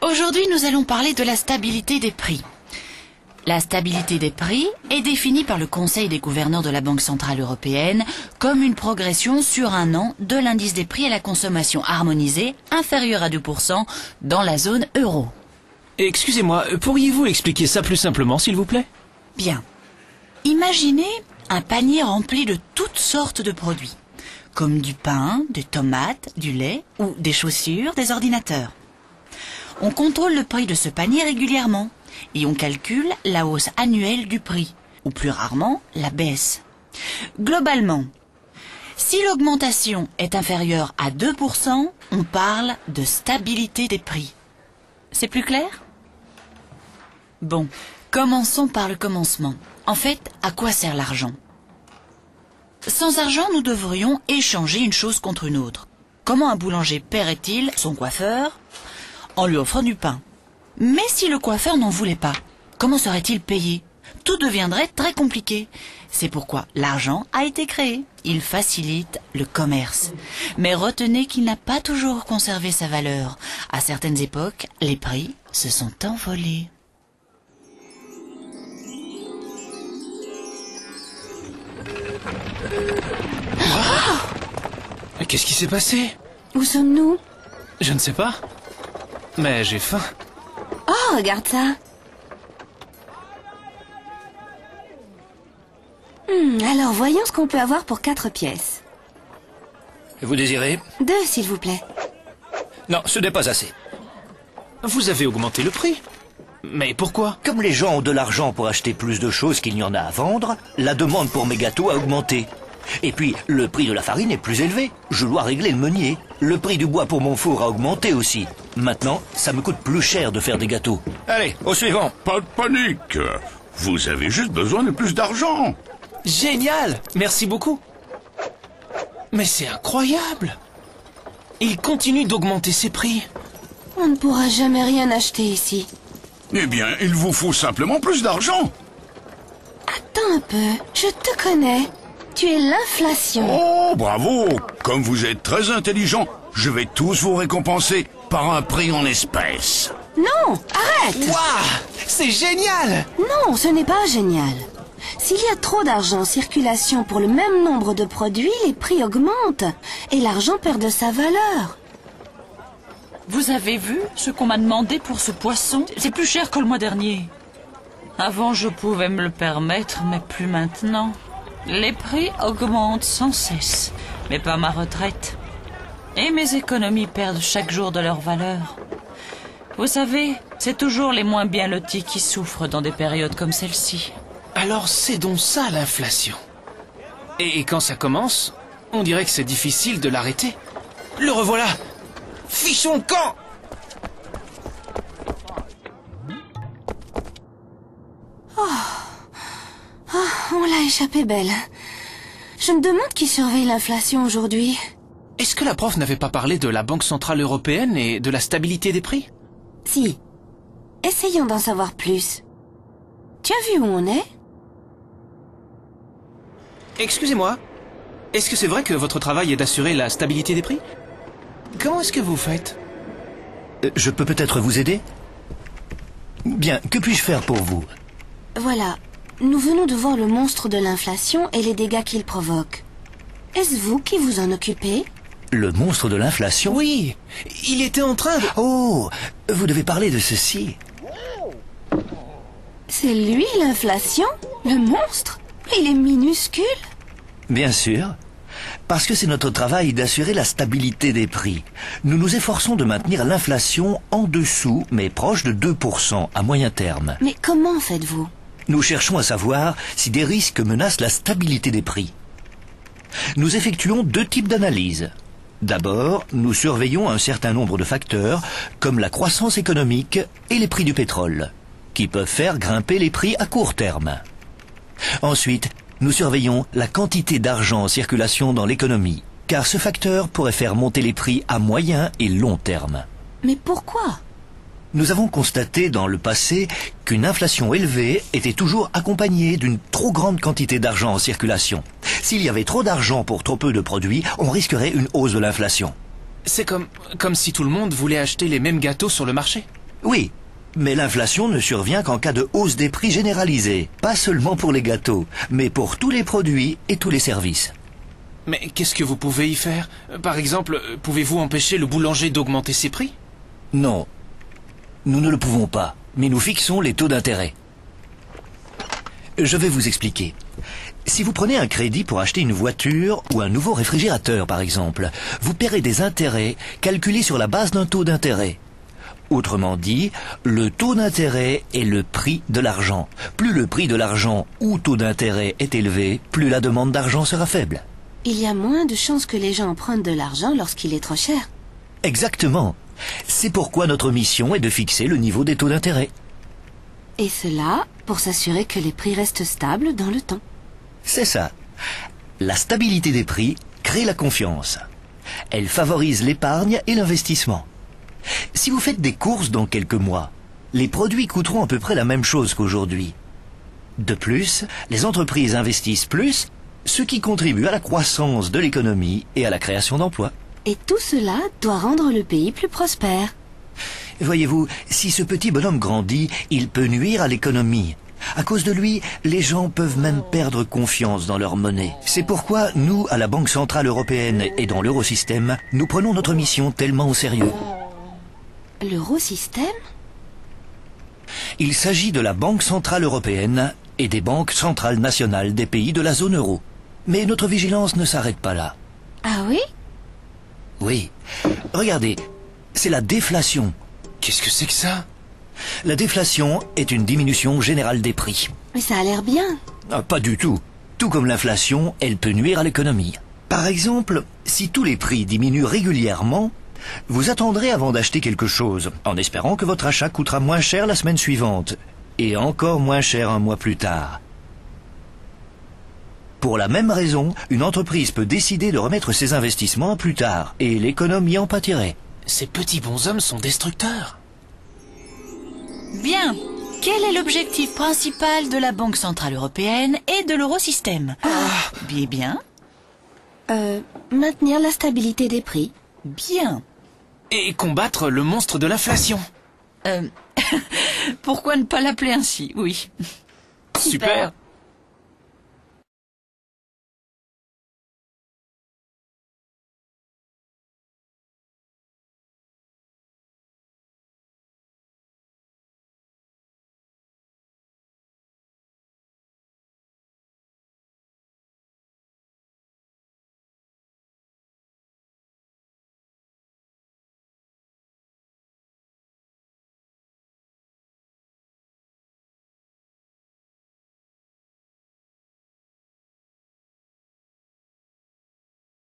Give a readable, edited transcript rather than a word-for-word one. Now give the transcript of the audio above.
Aujourd'hui, nous allons parler de la stabilité des prix. La stabilité des prix est définie par le Conseil des gouverneurs de la Banque centrale européenne comme une progression sur un an de l'indice des prix à la consommation harmonisé inférieur à 2% dans la zone euro. Excusez-moi, pourriez-vous expliquer ça plus simplement, s'il vous plaît? Bien. Imaginez un panier rempli de toutes sortes de produits, comme du pain, des tomates, du lait ou des chaussures, des ordinateurs. On contrôle le prix de ce panier régulièrement et on calcule la hausse annuelle du prix, ou plus rarement la baisse. Globalement, si l'augmentation est inférieure à 2%, on parle de stabilité des prix. C'est plus clair? Bon, commençons par le commencement. En fait, à quoi sert l'argent? Sans argent, nous devrions échanger une chose contre une autre. Comment un boulanger paierait-il son coiffeur? En lui offrant du pain. Mais si le coiffeur n'en voulait pas, comment serait-il payé? Tout deviendrait très compliqué. C'est pourquoi l'argent a été créé. Il facilite le commerce. Mais retenez qu'il n'a pas toujours conservé sa valeur. À certaines époques, les prix se sont envolés. Qu'est-ce qui s'est passé? Où sommes-nous? Je ne sais pas. Mais j'ai faim. Oh, regarde ça. Alors, voyons ce qu'on peut avoir pour 4 pièces. Vous désirez? 2, s'il vous plaît. Non, ce n'est pas assez. Vous avez augmenté le prix. Mais pourquoi? Comme les gens ont de l'argent pour acheter plus de choses qu'il n'y en a à vendre, la demande pour mes gâteaux a augmenté. Et puis, le prix de la farine est plus élevé. Je dois régler le meunier. Le prix du bois pour mon four a augmenté aussi. Maintenant, ça me coûte plus cher de faire des gâteaux. Allez, au suivant. Pas de panique. Vous avez juste besoin de plus d'argent. Génial! Merci beaucoup. Mais c'est incroyable! Il continue d'augmenter ses prix. On ne pourra jamais rien acheter ici. Eh bien, il vous faut simplement plus d'argent. Attends un peu, je te connais. Tu es l'inflation. Oh, bravo! Comme vous êtes très intelligent, je vais tous vous récompenser par un prix en espèces. Non, arrête! Waouh! C'est génial! Non, ce n'est pas génial. S'il y a trop d'argent en circulation pour le même nombre de produits, les prix augmentent et l'argent perd de sa valeur. Vous avez vu ce qu'on m'a demandé pour ce poisson? C'est plus cher que le mois dernier. Avant, je pouvais me le permettre, mais plus maintenant. Les prix augmentent sans cesse, mais pas ma retraite. Et mes économies perdent chaque jour de leur valeur. Vous savez, c'est toujours les moins bien lotis qui souffrent dans des périodes comme celle-ci. Alors c'est donc ça l'inflation. Et quand ça commence, on dirait que c'est difficile de l'arrêter. Le revoilà! Fichons le camp! On l'a échappé belle. Je me demande qui surveille l'inflation aujourd'hui. Est-ce que la prof n'avait pas parlé de la Banque centrale européenne et de la stabilité des prix? Si. Essayons d'en savoir plus. Tu as vu où on est? Excusez-moi, est-ce que c'est vrai que votre travail est d'assurer la stabilité des prix? Comment est-ce que vous faites? Je peux peut-être vous aider? Bien, que puis-je faire pour vous? Voilà. Nous venons de voir le monstre de l'inflation et les dégâts qu'il provoque. Est-ce vous qui vous en occupez? Le monstre de l'inflation? Oui, il était en train de... Oh, vous devez parler de ceci. C'est lui l'inflation? Le monstre? Il est minuscule? Bien sûr. Parce que c'est notre travail d'assurer la stabilité des prix. Nous nous efforçons de maintenir l'inflation en dessous, mais proche de 2% à moyen terme. Mais comment faites-vous? Nous cherchons à savoir si des risques menacent la stabilité des prix. Nous effectuons 2 types d'analyses. D'abord, nous surveillons un certain nombre de facteurs, comme la croissance économique et les prix du pétrole, qui peuvent faire grimper les prix à court terme. Ensuite, nous surveillons la quantité d'argent en circulation dans l'économie, car ce facteur pourrait faire monter les prix à moyen et long terme. Mais pourquoi? Nous avons constaté dans le passé qu'une inflation élevée était toujours accompagnée d'une trop grande quantité d'argent en circulation. S'il y avait trop d'argent pour trop peu de produits, on risquerait une hausse de l'inflation. C'est comme si tout le monde voulait acheter les mêmes gâteaux sur le marché. Oui, mais l'inflation ne survient qu'en cas de hausse des prix généralisée, pas seulement pour les gâteaux, mais pour tous les produits et tous les services. Mais qu'est-ce que vous pouvez y faire? Par exemple, pouvez-vous empêcher le boulanger d'augmenter ses prix? Non, nous ne le pouvons pas, mais nous fixons les taux d'intérêt. Je vais vous expliquer. Si vous prenez un crédit pour acheter une voiture ou un nouveau réfrigérateur, par exemple, vous paierez des intérêts calculés sur la base d'un taux d'intérêt. Autrement dit, le taux d'intérêt est le prix de l'argent. Plus le prix de l'argent ou taux d'intérêt est élevé, plus la demande d'argent sera faible. Il y a moins de chances que les gens empruntent de l'argent lorsqu'il est trop cher. Exactement. C'est pourquoi notre mission est de fixer le niveau des taux d'intérêt. Et cela pour s'assurer que les prix restent stables dans le temps. C'est ça. La stabilité des prix crée la confiance. Elle favorise l'épargne et l'investissement. Si vous faites des courses dans quelques mois, les produits coûteront à peu près la même chose qu'aujourd'hui. De plus, les entreprises investissent plus, ce qui contribue à la croissance de l'économie et à la création d'emplois. Et tout cela doit rendre le pays plus prospère. Voyez-vous, si ce petit bonhomme grandit, il peut nuire à l'économie. À cause de lui, les gens peuvent même perdre confiance dans leur monnaie. C'est pourquoi nous, à la Banque Centrale Européenne et dans l'Eurosystème, nous prenons notre mission tellement au sérieux. L'Eurosystème? Il s'agit de la Banque Centrale Européenne et des banques centrales nationales des pays de la zone euro. Mais notre vigilance ne s'arrête pas là. Ah oui? Oui. Regardez, c'est la déflation. Qu'est-ce que c'est que ça? La déflation est une diminution générale des prix. Mais ça a l'air bien. Ah, pas du tout. Tout comme l'inflation, elle peut nuire à l'économie. Par exemple, si tous les prix diminuent régulièrement, vous attendrez avant d'acheter quelque chose, en espérant que votre achat coûtera moins cher la semaine suivante, et encore moins cher un mois plus tard. Pour la même raison, une entreprise peut décider de remettre ses investissements à plus tard, et l'économie en pâtirait. Ces petits bonshommes sont destructeurs. Bien. Quel est l'objectif principal de la Banque Centrale Européenne et de l'Eurosystème? Bien. Maintenir la stabilité des prix. Bien. Et combattre le monstre de l'inflation. Pourquoi ne pas l'appeler ainsi? Oui. Super.